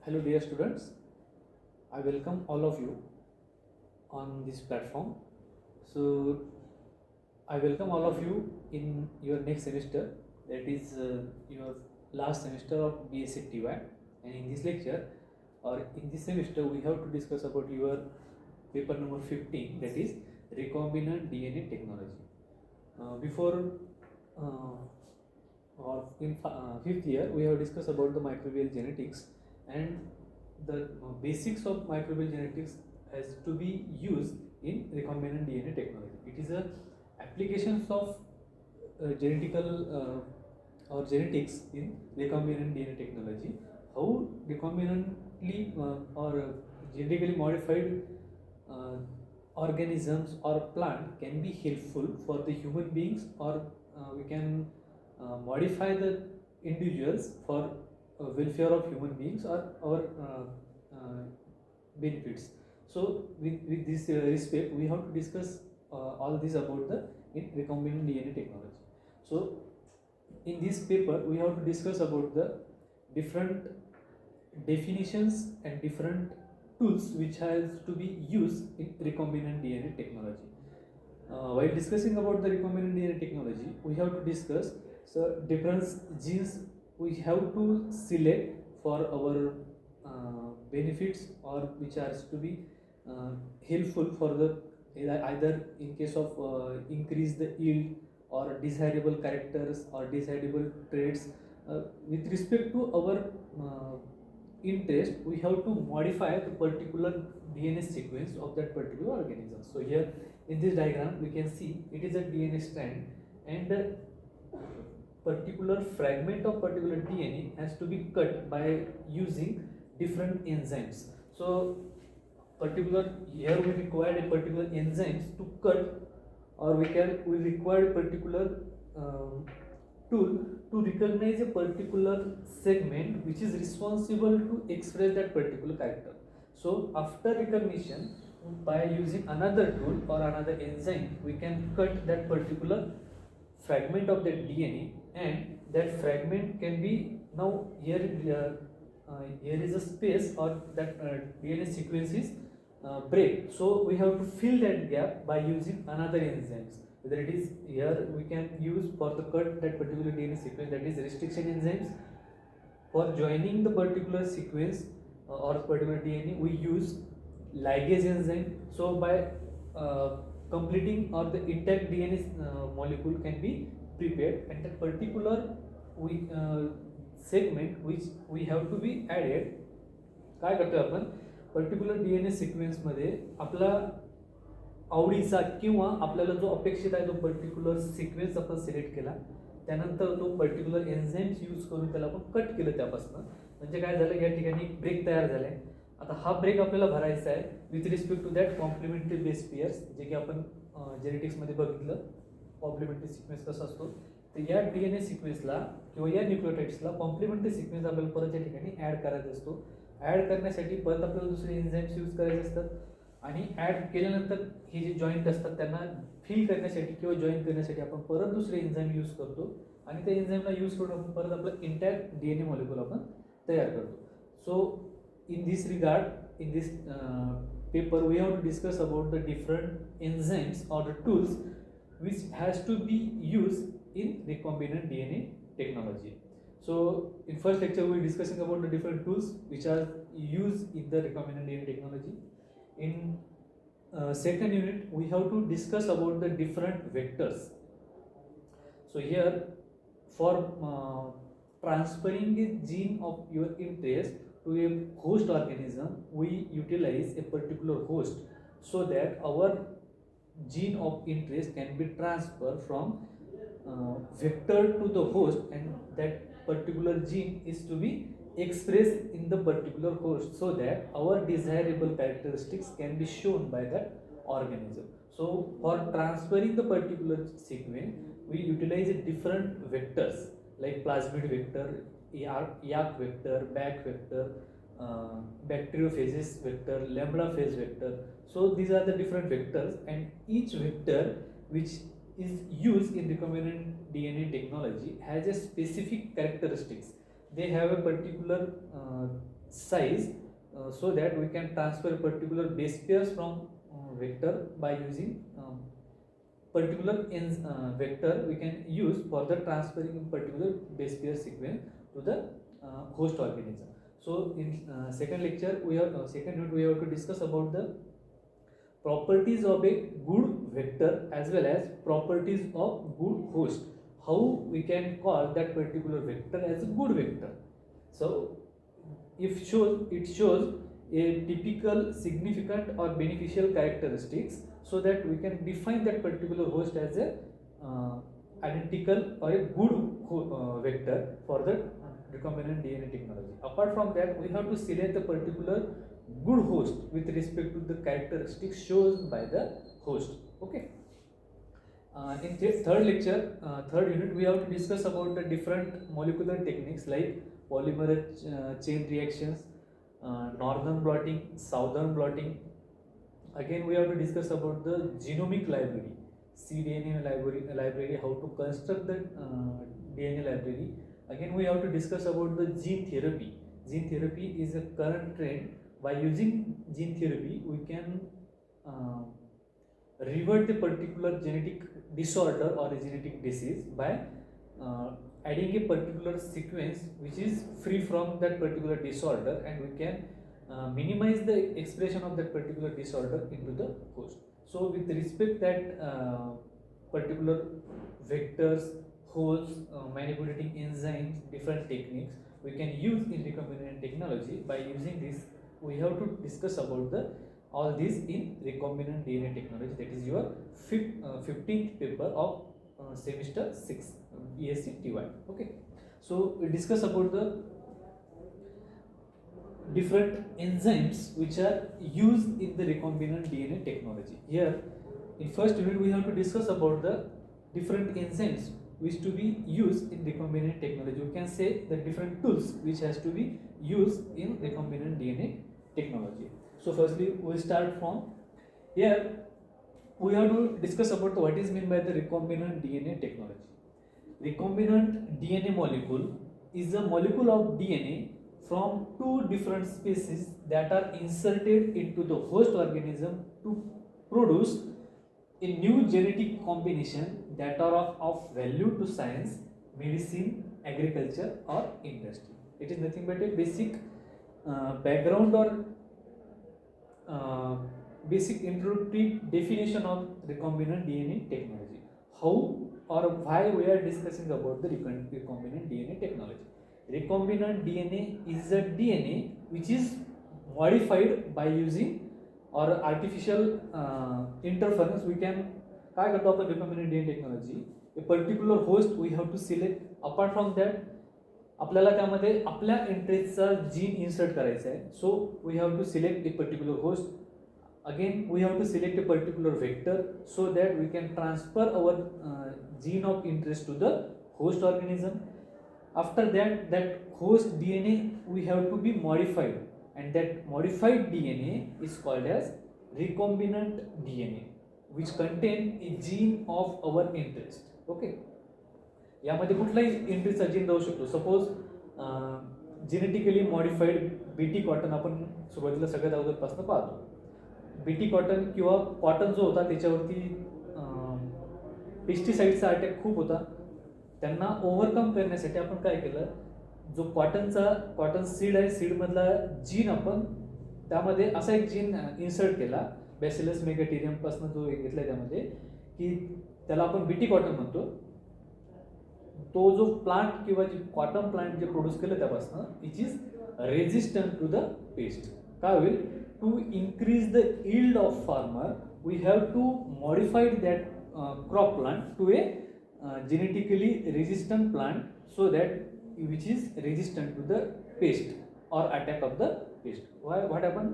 Hello dear students, I welcome all of you on this platform. So I welcome all of you in your next semester, that is your last semester of BSc TY. And in this lecture or in this semester we have to discuss about your paper number 15, that is recombinant DNA technology. Before or in fifth year we have discussed about the microbial genetics, and the basics of microbial genetics has to be used in recombinant DNA technology. It is a applications of or genetics in recombinant DNA technology. How recombinantly or genetically modified uh, organisms or plant can be helpful for the human beings, or we can modify the individuals for welfare of human beings or our benefits. So with this respect we have to discuss all this about the recombinant DNA technology. So in this paper we have to discuss about the different definitions and different tools which has to be used in recombinant DNA technology. While discussing about the recombinant DNA technology, we have to discuss different genes we have to select for our benefits, or which are to be helpful for the either in case of increase the yield or desirable characters or desirable traits. With respect to our interest, we have to modify the particular DNA sequence of that particular organism. So here in this diagram we can see it is a DNA strand, and a particular fragment of particular DNA has to be cut by using different enzymes. So particular here we require a particular enzymes to cut, or we require a particular tool to recognize a particular segment which is responsible to express that particular character. So after recognition, by using another tool or another enzyme, we can cut that particular fragment of that DNA, and that fragment can be now here is a space, or that DNA sequence is break. So we have to fill that gap by using another enzymes. Whether it is here we can use for the cut that particular DNA sequence, that is restriction enzymes. For joining the particular sequence or particular DNA, we use ligase enzyme. So by completing or the intact DNA molecule can be prepared, and that particular segment which we have to be added. काय करतो आपण particular DNA सिक्वेन्समध्ये आपला आवडीचा किंवा आपल्याला जो अपेक्षित आहे तो पर्टिक्युलर सिक्वेन्स आपण सिलेक्ट केला, त्यानंतर तो पर्टिक्युलर एन्झाईम्स यूज करून त्याला आपण कट केलं त्यापासून. म्हणजे काय झालं, या ठिकाणी ब्रेक तयार झालाय. आता हा ब्रेक आपल्याला भरायचा आहे with respect to that complementary base pairs, जे की आपण जेनेटिक्समध्ये बघितलं कॉम्प्लिमेंटरी सिक्वेन्स कसा असतो. तर या DNA सिक्वेन्सला किंवा या न्यूक्लियोटाइड्सला कॉम्प्लिमेंटरी सिक्वेन्स आपल्याला परत या ठिकाणी ॲड करायचा असतो. ॲड करण्यासाठी परत आपल्याला दुसरे एन्झाईम्स यूज करायचे असतात, आणि ॲड केल्यानंतर हे जे जॉईंट असतात त्यांना फिल करण्यासाठी किंवा जॉईन करण्यासाठी आपण परत दुसरे एन्झाईम यूज करतो, आणि त्या एन्झाईमला यूज करून आपण परत आपलं इंटॅक्ट DNA मॉलिक्यूल आपण तयार करतो. सो in this regard, in this paper we have to discuss about the different enzymes or the tools which has to be used in recombinant DNA technology. So in first lecture we will be discussing about the different tools which are used in the recombinant DNA technology. In second unit we have to discuss about the different vectors. So here for transferring a gene of your interest to a host organism, we utilize a particular host so that our gene of interest can be transferred from vector to the host, and that particular gene is to be expressed in the particular host so that our desirable characteristics can be shown by that organism. So for transferring the particular sequence, we utilize different vectors like plasmid vector, Yak vector, Bac vector, bacteriophages vector, lambda phase vector. So these are the different vectors, and each vector which is used in recombinant DNA technology has a specific characteristics. They have a particular size so that we can transfer particular base pairs from vector by using particular vector we can use for the transferring particular base pair sequence to the host organism. So in second lecture we have second unit we have to discuss about the properties of a good vector as well as properties of good host. How we can call that particular vector as a good vector. So if it shows a typical significant or beneficial characteristics so that we can define that particular host as a identical or a good vector for the recombinant DNA technology. Apart from that, we have to select a particular good host with respect to the characteristics shown by the host. Okay. In third lecture, third unit, we have to discuss about the different molecular techniques like polymer chain reactions, northern blotting, southern blotting. Again, we have to discuss about the genomic library, cDNA library, how to construct the DNA library. Again, we have to discuss about the gene therapy. Gene therapy is a current trend. By using gene therapy, we can revert a particular genetic disorder or a genetic disease by adding a particular sequence which is free from that particular disorder, and we can minimize the expression of that particular disorder into the host. So with respect that particular vectors, hosts, manipulating enzymes, different techniques we can use in recombinant technology. By using this, we have to discuss about the all these in recombinant DNA technology. That is your 15th paper of semester 6 ESC TY. Okay, so we discuss about the different enzymes which are used in the recombinant DNA technology. Here in first unit we have to discuss about the different enzymes which to be used in recombinant technology. We can say the different tools which has to be used in recombinant DNA technology. So firstly we will start from here. We have to discuss about what is meant by the recombinant DNA technology. Recombinant DNA molecule is a molecule of DNA from two different species that are inserted into the host organism to produce a new genetic combination that are of value to science, medicine, agriculture or industry. It is nothing but a basic background or basic introductory definition of recombinant DNA technology. How or why we are discussing about the recombinant DNA technology. Recombinant DNA is a DNA which is modified by using or artificial interference. We can काय करतो आपण recombinant DNA technology, a particular host we have to select. Apart from that आपल्याला त्यामध्ये आपल्या इंटरेस्टचा gene insert करायचा आहे. So we have to select a particular host. Again we have to select a particular vector so that we can transfer our gene of interest to the host organism. After that host DNA we have to be modified, and that modified DNA is called as recombinant DNA which contain a gene of our interest. Okay, यामध्ये कुठलाही इंटरेस्टचा gene राहू शकतो. Suppose genetically modified BT cotton आपण सुरुवातीला सगळ्यात अगोदरपासून पाहतो. BT cotton किंवा cotton जो होता त्याच्यावरती पेस्टिसाइडचा अटॅक खूप होता. त्यांना ओव्हरकम करण्यासाठी आपण काय केलं, जो कॉटन सीड आहे, सीडमधला जीन आपण त्यामध्ये असा एक जीन इन्सर्ट केला बॅसिलस मेगाटेरियमपासून जो घेतला त्यामध्ये, की त्याला आपण बीटी कॉटन म्हणतो. तो जो प्लांट किंवा जे कॉटन प्लांट जे प्रोड्यूस केलं त्यापासून it is resistant to the pest. काय होईल, to increase the yield of farmer we have to modified that crop plant to a genetically resistant plant so that which is resistant to the pest or attack of the pest. What happened,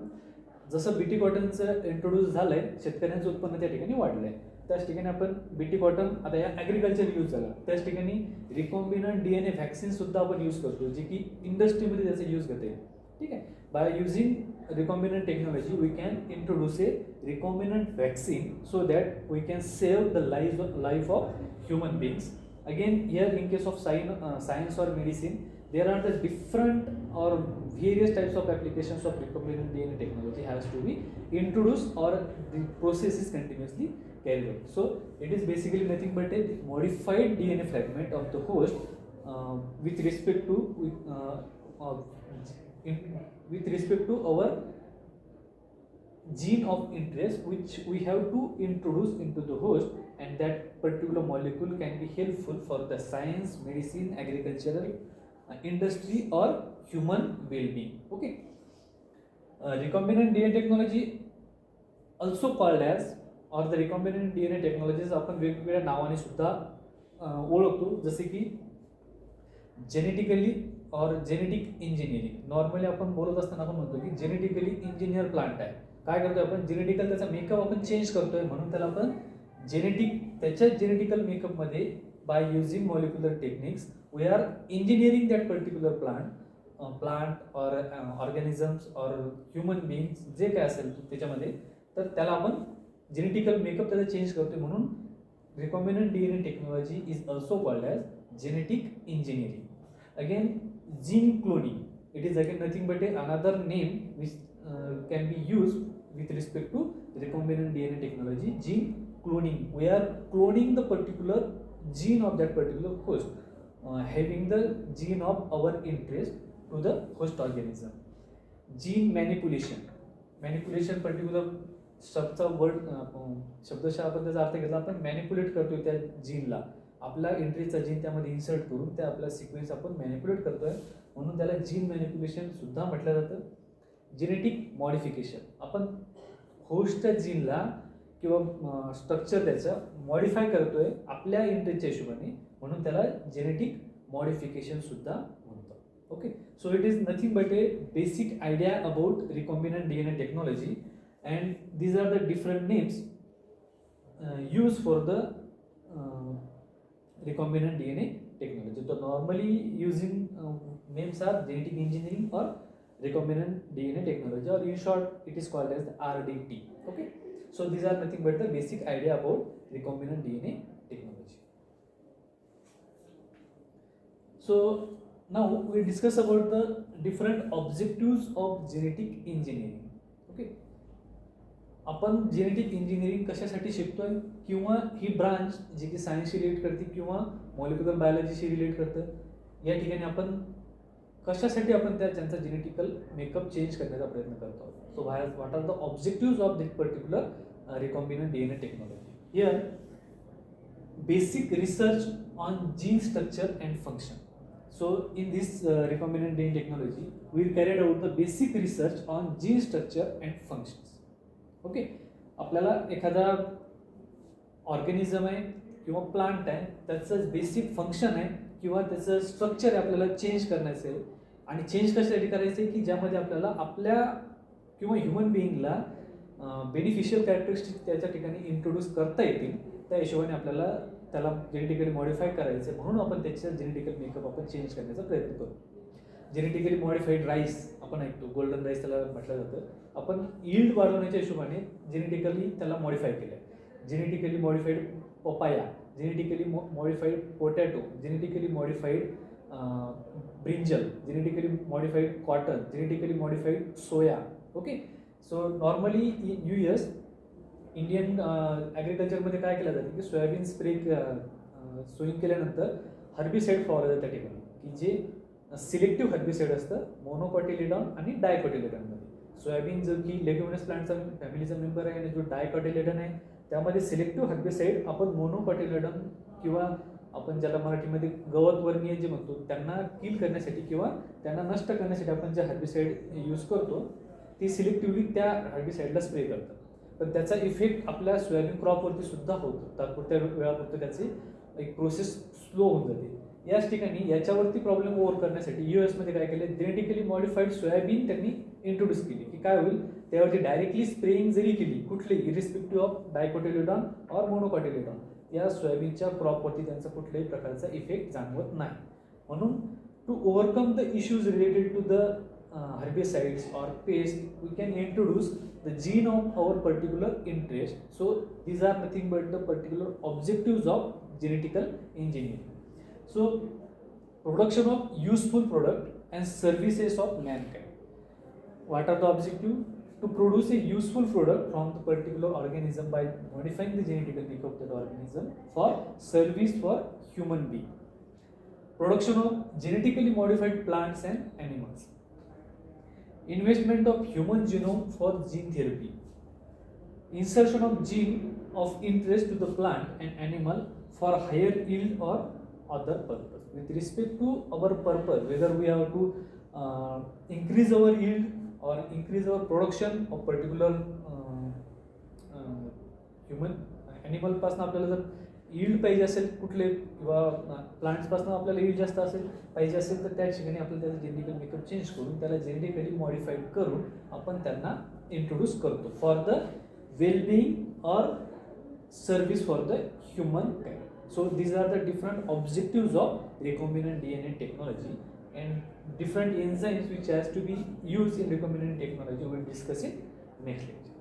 जसं BT कॉटनचं introduce झालंय, शेतकऱ्यांचं उत्पन्न त्या ठिकाणी वाढलंय. त्याच ठिकाणी आपण बीटी कॉटन आता या ॲग्रिकल्चर यूज झाला. त्याच ठिकाणी रिकॉम्बिनंट DNA व्हॅक्सिन सुद्धा आपण यूज करतो, जे की इंडस्ट्रीमध्ये त्याचा यूज करते. ठीक आहे. By using recombinant technology we can introduce a recombinant vaccine so that we can save the life of human beings. Again here in case of science or medicine there are the different or various types of applications of recombinant DNA technology has to be introduced, or the process is continuously carried out. So it is basically nothing but a modified DNA fragment of the host with respect to our gene of interest, which we have to introduce into the host, and that particular molecule can be helpful for the science, medicine, agricultural industry, or human well-being. Okay. Recombinant DNA technology, also called as, or the recombinant DNA technologies आपण वेगवेगळ्या नावाने सुद्धा ओळखतो, जसे की genetically और genetic engineering. Normally आपण बोलत असताना आपण म्हणतो की जेनेटिकली इंजिनियर प्लांट आहे. काय करतोय आपण, जेनेटिकल त्याचा मेकअप आपण चेंज करतोय, म्हणून त्याला आपण त्याच्या जेनेटिकल मेकअपमध्ये by using molecular techniques we are engineering that particular plant or organisms or human beings जे काय असेल त्याच्यामध्ये, तर त्याला आपण जेनेटिकल मेकअप त्याचा चेंज करतोय, म्हणून recombinant DNA technology is also called as genetic engineering. Again, gene cloning, it is again nothing but another name which can be used with respect to recombinant DNA technology. Gene cloning, we are cloning the particular gene of that particular host, having the gene of our interest to the host organism. Gene manipulation particular शब्दचा शब्दशः आपण त्याचा अर्थ घेतला, आपण manipulate करतोय त्या जीनला, आपला इंटरेस्टचा gene त्यामध्ये insert करून त्या आपला सिक्वेन्स आपण मॅनिप्युलेट करतोय, म्हणून त्याला जीन मॅनिप्युलेशन सुद्धा म्हटलं जातं. जेनेटिक मॉडिफिकेशन, आपण होस्टच्या जीनला किंवा स्ट्रक्चर त्याचं मॉडिफाय करतोय आपल्या इंटरेस्टच्या हिशोबाने, म्हणून त्याला जेनेटिक मॉडिफिकेशन सुद्धा म्हणतो. Okay. So it is nothing but A basic idea about recombinant DNA technology, and these are the different names used for the recombinant DNA technology. So normally using names are genetic engineering or recombinant DNA technology, or in short it is called as the RDT. Okay. So these are nothing but the basic idea about recombinant DNA technology. So now we discuss about the different objectives of genetic engineering. Okay. आपण genetic engineering कशासाठी शिकतोय, किंवा ही branch जी की सायन्सशी relate करते किंवा molecular बायोलॉजीशी relate करतं, या ठिकाणी आपण कशासाठी आपण त्यांचा जेनेटिकल मेकअप चेंज करण्याचा प्रयत्न करतो. So what are the objective of this particular recombinant DNA technology. Here basic research on gene structure and function. So in this recombinant DNA technology we carried out the basic research on gene structure and functions. Okay. आपल्याला एखादा organism आहे किंवा plant आहे, त्याचं basic function आहे किंवा त्याचं structure आपल्याला चेंज करायचं आहे, आणि चेंज कशासाठी करायचं आहे की ज्यामध्ये आपल्याला आपल्या किंवा ह्युमन बिईंगला बेनिफिशियल कॅरेक्टरिस्टिक त्याच्या ठिकाणी इंट्रोड्यूस करता येतील, त्या हिशोबाने आपल्याला त्याला जेनेटिकली मॉडिफाय करायचं आहे, म्हणून आपण त्याचं जेनेटिकल मेकअप आपण चेंज करण्याचा प्रयत्न करतो. जेनेटिकली मॉडिफाईड राईस आपण ऐकतो, गोल्डन राईस त्याला म्हटलं जातं, आपण यील्ड वाढवण्याच्या हिशोबाने जेनेटिकली त्याला मॉडिफाय केलं. Genetically modified papaya, genetically modified potato, genetically modified brinjal, genetically modified cotton, genetically modified soya. Okay. So normally in US Indian ॲग्रिकल्चरमध्ये काय केलं जातं की सोयाबीन सोईंग केल्यानंतर हर्बिसाईड फवारलं जातं त्या ठिकाणी, की जे सिलेक्टिव्ह हर्बिसाईड असतं मोनोकॉटिलिडॉन आणि डायकॉटिलिडॉनमध्ये. सोयाबीन जो की लेग्युमिनस प्लांटचा फॅमिलीचा मेंबर आहे, आणि जो डायकॉटिलिडॉन आहे त्यामध्ये सिलेक्टिव्ह हर्बिसाईड आपण मोनोकॉटिलिडॉन किंवा आपण ज्याला मराठीमध्ये गवतवर्णीय जे म्हणतो त्यांना किल करण्यासाठी किंवा त्यांना नष्ट करण्यासाठी आपण जे हर्बिसाईड यूज करतो ती सिलेक्टिव्हली त्या हर्बिसाईडला स्प्रे करतात, पण त्याचा इफेक्ट आपल्या सोयाबीन क्रॉपवरती सुद्धा होतो. तात्पुरत्या वेळापुरतं त्याची एक प्रोसेस स्लो होऊन जाते. याच ठिकाणी याच्यावरती प्रॉब्लेम ओव्हर करण्यासाठी US मध्ये काय केलं, जेनेटिकली मॉडिफाईड सोयाबीन त्यांनी इंट्रोड्यूस केली, की काय होईल त्यावरती डायरेक्टली स्प्रेइंग जरी केली कुठली इरिस्पेक्टिव्ह ऑफ डायकॉटिलिडॉन और मोनोकॉटिलिडॉन, या सोयाबीनच्या क्रॉपवरती त्यांचा कुठल्याही प्रकारचा इफेक्ट जाणवत नाही. म्हणून to overcome the issues related to the herbicides or pest, we can introduce the gene of our particular interest. So these are nothing but the particular objectives of genetical engineering. So production of useful product and services of mankind. What are the objective? To produce a useful product from the particular organism by modifying the genetical makeup of that organism for service for human being. Production of genetically modified plants and animals. Investment of human genome for gene therapy. Insertion of gene of interest to the plant and animal for higher yield or other purpose. With respect to our purpose, whether we have to increase our yield or increase our production of particular human ॲनिमलपासून आपल्याला जर yield पाहिजे असेल कुठले किंवा प्लांट्सपासून आपल्याला yield जास्त असेल पाहिजे असेल तर त्या ठिकाणी आपल्याला त्याचं जेनेटिकल मेकअप चेंज करून त्याला जेनेटिकली मॉडिफाईड करून आपण त्यांना इंट्रोड्यूस करतो for the wellbeing or service for the human kind. So these are the different objectives of recombinant DNA technology and different enzymes which has to be used in recombinant technology. We will discuss in next lecture.